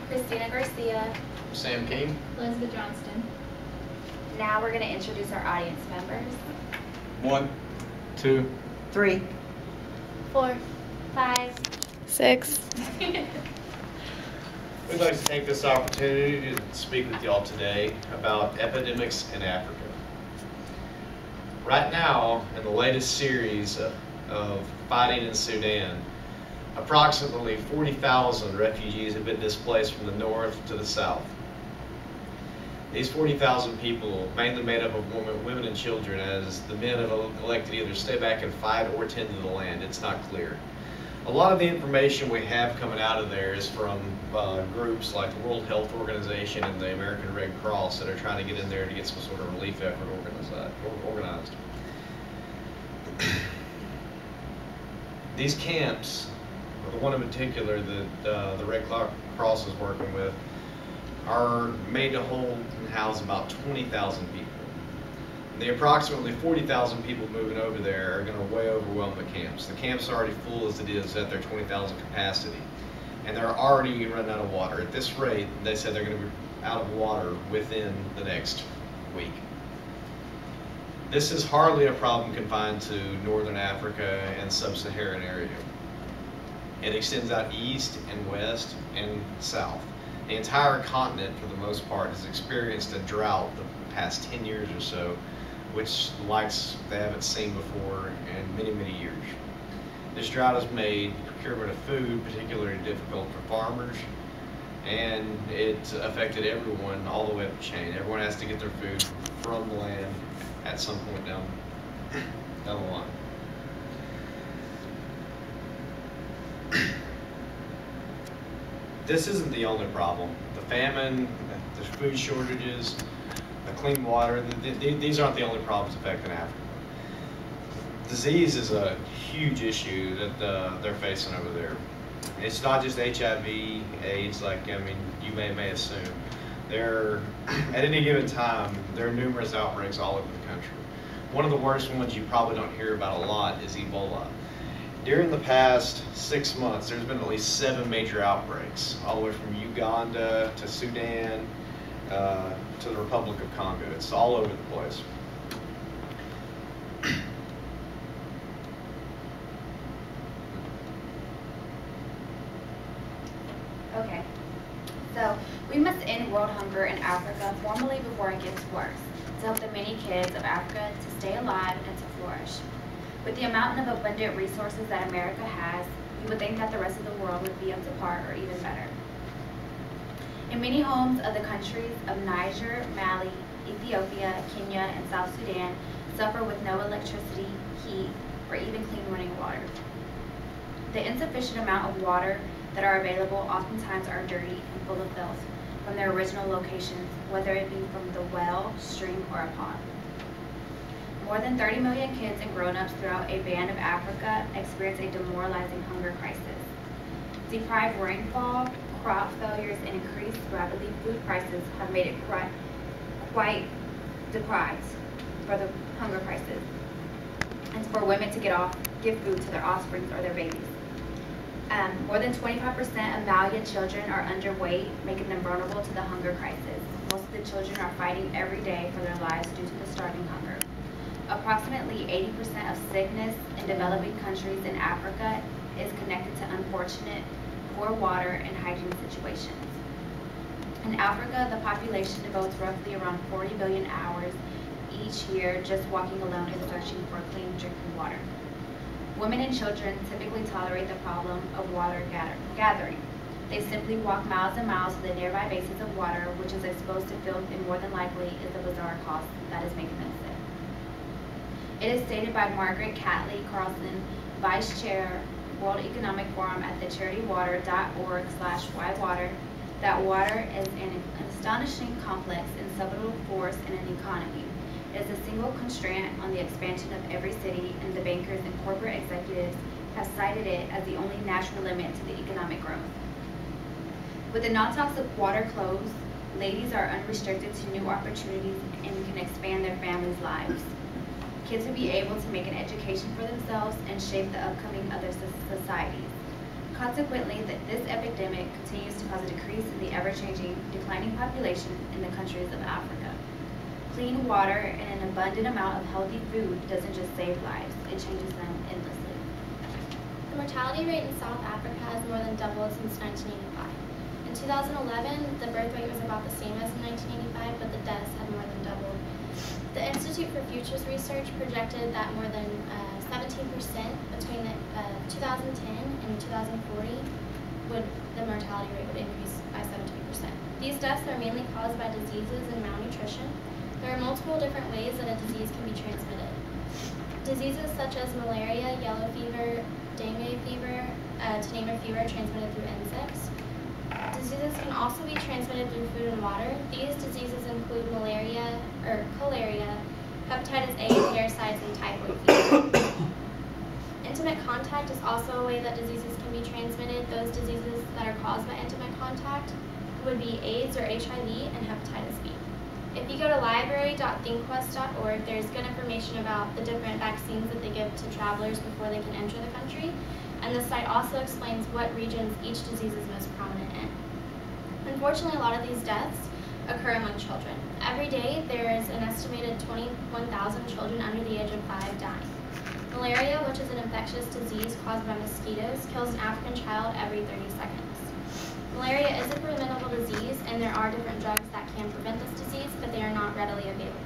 Christina Garcia, Sam King. Elizabeth Johnston. Now we're going to introduce our audience members. 1, 2, 3, 4, 5, 6. We'd like to take this opportunity to speak with y'all today about epidemics in Africa. Right now, in the latest series of fighting in Sudan, approximately 40,000 refugees have been displaced from the north to the south. These 40,000 people, mainly made up of women and children, as the men have elected to either stay back and fight or tend to the land. It's not clear. A lot of the information we have coming out of there is from groups like the World Health Organization and the American Red Cross that are trying to get in there to get some sort of relief effort organized. These camps, the one in particular that the Red Cross is working with, are made to hold and house about 20,000 people. The approximately 40,000 people moving over there are going to way overwhelm the camps. The camps are already full as it is at their 20,000 capacity. And they're already running out of water. At this rate, they said they're going to be out of water within the next week. This is hardly a problem confined to northern Africa and sub-Saharan area. It extends out east and west and south. The entire continent, for the most part, has experienced a drought the past 10 years or so, which likes they haven't seen before in many, many years. This drought has made procurement of food particularly difficult for farmers, and it's affected everyone all the way up the chain. Everyone has to get their food from the land at some point down the line. This isn't the only problem. The famine, the food shortages, the clean water, these aren't the only problems affecting Africa. Disease is a huge issue that they're facing over there. It's not just HIV, AIDS, like you may assume. At any given time, there are numerous outbreaks all over the country. One of the worst ones you probably don't hear about a lot is Ebola. During the past 6 months, there's been at least 7 major outbreaks, all the way from Uganda to Sudan to the Republic of Congo. It's all over the place. Okay, so we must end world hunger in Africa formally before it gets worse, to help the many kids of Africa to stay alive and to flourish. With the amount of abundant resources that America has, you would think that the rest of the world would be up to par or even better. In many homes of the countries of Niger, Mali, Ethiopia, Kenya, and South Sudan suffer with no electricity, heat, or even clean running water. The insufficient amount of water that are available oftentimes are dirty and full of filth from their original locations, whether it be from the well, stream, or a pond. More than 30 million kids and grown-ups throughout a band of Africa experience a demoralizing hunger crisis. Deprived rainfall, crop failures, and increased rapidly food prices have made it quite deprived for the hunger crisis, and for women to give food to their offspring or their babies. More than 25% of Malian children are underweight, making them vulnerable to the hunger crisis. Most of the children are fighting every day for their lives due to the starving hunger. Approximately 80% of sickness in developing countries in Africa is connected to unfortunate poor water and hygiene situations. In Africa, the population devotes roughly around 40 billion hours each year just walking alone and searching for clean drinking water. Women and children typically tolerate the problem of water gathering. They simply walk miles and miles to the nearby basins of water, which is exposed to filth and more than likely is the bizarre cost that is making them sick. It is stated by Margaret Catley Carlson, Vice Chair, World Economic Forum at the charitywater.org/whywater, that water is an astonishing complex and subtle force in an economy. It is a single constraint on the expansion of every city, and the bankers and corporate executives have cited it as the only natural limit to the economic growth. With the non-toxic water closed, ladies are unrestricted to new opportunities and can expand their families' lives. Kids will be able to make an education for themselves and shape the upcoming other societies. Consequently, this epidemic continues to cause a decrease in the ever-changing, declining population in the countries of Africa. Clean water and an abundant amount of healthy food doesn't just save lives, it changes them endlessly. The mortality rate in South Africa has more than doubled since 1985. In 2011, the birth rate was about the same as in 1985, but the deaths had more than doubled. The Institute for Futures Research projected that more than 17% between 2010 and 2040 the mortality rate would increase by 17%. These deaths are mainly caused by diseases and malnutrition. There are multiple different ways that a disease can be transmitted. Diseases such as malaria, yellow fever, dengue fever, to name a few, are transmitted through insects. Diseases can also be transmitted through food and water. These diseases include malaria or cholera, hepatitis A, parasites, and typhoid fever. Intimate contact is also a way that diseases can be transmitted. Those diseases that are caused by intimate contact would be AIDS or HIV and hepatitis B. If you go to library.thinkquest.org, there's good information about the different vaccines that they give to travelers before they can enter the country. And the site also explains what regions each disease is most prominent in. Unfortunately, a lot of these deaths occur among children. Every day, there is an estimated 21,000 children under the age of 5 dying. Malaria, which is an infectious disease caused by mosquitoes, kills an African child every 30 seconds. Malaria is a preventable disease, and there are different drugs that can prevent this disease, but they are not readily available.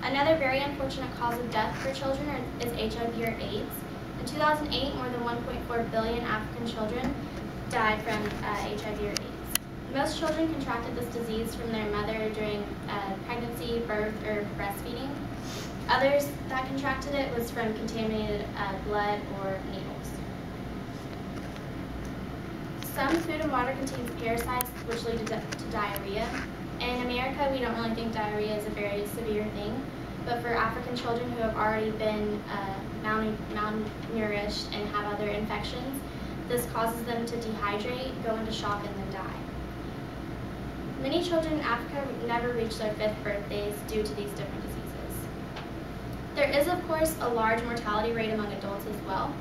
Another very unfortunate cause of death for children is HIV or AIDS. In 2008, more than 1.4 billion African children died from HIV or AIDS. Most children contracted this disease from their mother during pregnancy, birth, or breastfeeding. Others that contracted it was from contaminated blood or needles. Some food and water contains parasites which lead to diarrhea. In America, we don't really think diarrhea is a very severe thing, but for African children who have already been malnourished and have other infections, this causes them to dehydrate, go into shock, and then die. Many children in Africa never reach their 5th birthdays due to these different diseases. There is, of course, a large mortality rate among adults as well.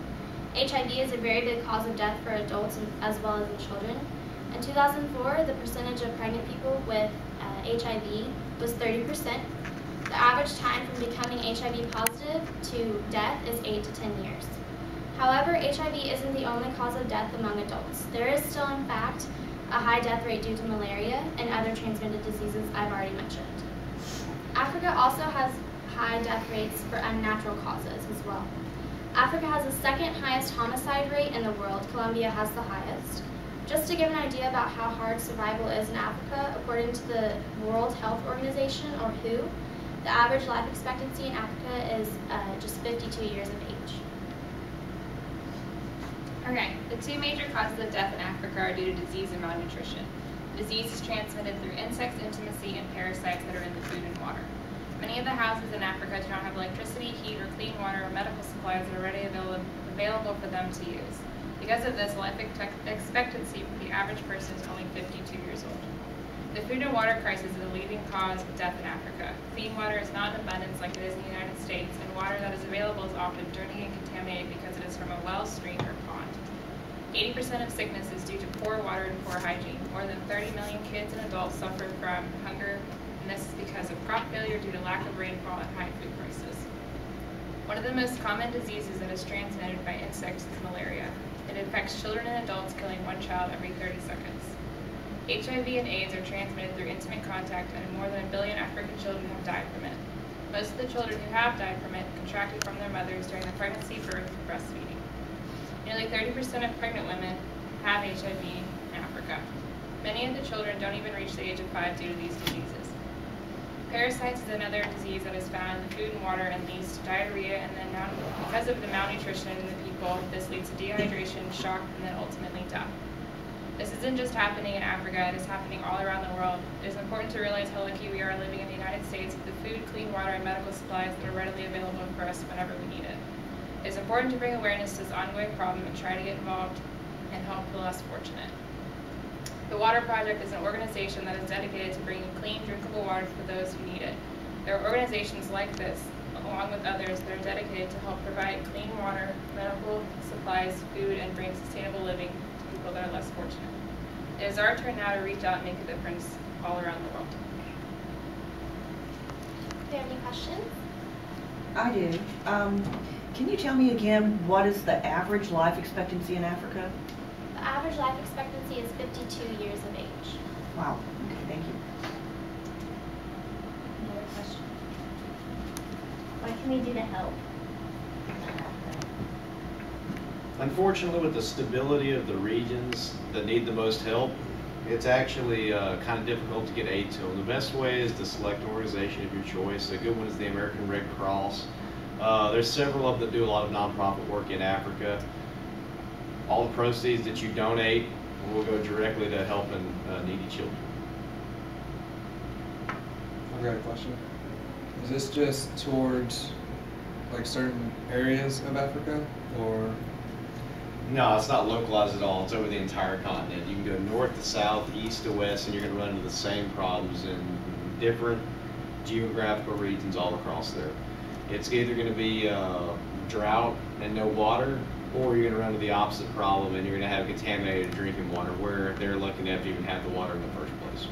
HIV is a very big cause of death for adults as well as in children. In 2004, the percentage of pregnant people with HIV was 30%. The average time from becoming HIV positive to death is 8 to 10 years. However, HIV isn't the only cause of death among adults. There is still, in fact, a high death rate due to malaria and other transmitted diseases I've already mentioned. Africa also has high death rates for unnatural causes as well. Africa has the 2nd highest homicide rate in the world. Colombia has the highest. Just to give an idea about how hard survival is in Africa, according to the World Health Organization, or WHO, the average life expectancy in Africa is just 52 years of age. Okay, the 2 major causes of death in Africa are due to disease and malnutrition. Disease is transmitted through insects, intimacy, and parasites that are in the food and water. Many of the houses in Africa do not have electricity, heat, or clean water or medical supplies that are readily available for them to use. Because of this, life expectancy for the average person is only 52 years old. The food and water crisis is a leading cause of death in Africa. Clean water is not in abundance like it is in the United States, and water that is available is often dirty and contaminated because it is from a well, stream, or pond. 80% of sickness is due to poor water and poor hygiene. More than 30 million kids and adults suffer from hunger, and this is because of crop failure due to lack of rainfall and high food prices. One of the most common diseases that is transmitted by insects is malaria. It infects children and adults, killing 1 child every 30 seconds. HIV and AIDS are transmitted through intimate contact, and more than 1 billion African children have died from it. Most of the children who have died from it contracted from their mothers during the pregnancy, birth, and breastfeeding. Nearly 30% of pregnant women have HIV in Africa. Many of the children don't even reach the age of 5 due to these diseases. Parasites is another disease that is found in the food and water and leads to diarrhea, and then because of the malnutrition in the people, this leads to dehydration, shock, and then ultimately death. This isn't just happening in Africa, it is happening all around the world. It is important to realize how lucky we are living in the United States with the food, clean water, and medical supplies that are readily available for us whenever we need it. It is important to bring awareness to this ongoing problem and try to get involved and help the less fortunate. The Water Project is an organization that is dedicated to bringing clean, drinkable water for those who need it. There are organizations like this, along with others, that are dedicated to help provide clean water, medical supplies, food, and bring sustainable living to people that are less fortunate. It is our turn now to reach out and make a difference all around the world. Do you have any questions? I do. Can you tell me again, what is the average life expectancy in Africa? The average life expectancy is 52 years of age. Wow. Okay, thank you. Another question? What can we do to help? Unfortunately, with the stability of the regions that need the most help, it's actually kind of difficult to get aid to them. The best way is to select an organization of your choice. A good one is the American Red Cross. There's several of them that do a lot of nonprofit work in Africa. All the proceeds that you donate will go directly to helping needy children. I've got a question. Is this just towards like certain areas of Africa, or? No, it's not localized at all. It's over the entire continent. You can go north to south, east to west, and you're going to run into the same problems in different geographical regions all across there. It's either going to be drought and no water, or you're going to run into the opposite problem and you're going to have contaminated drinking water where they're lucky enough to even have the water in the first place.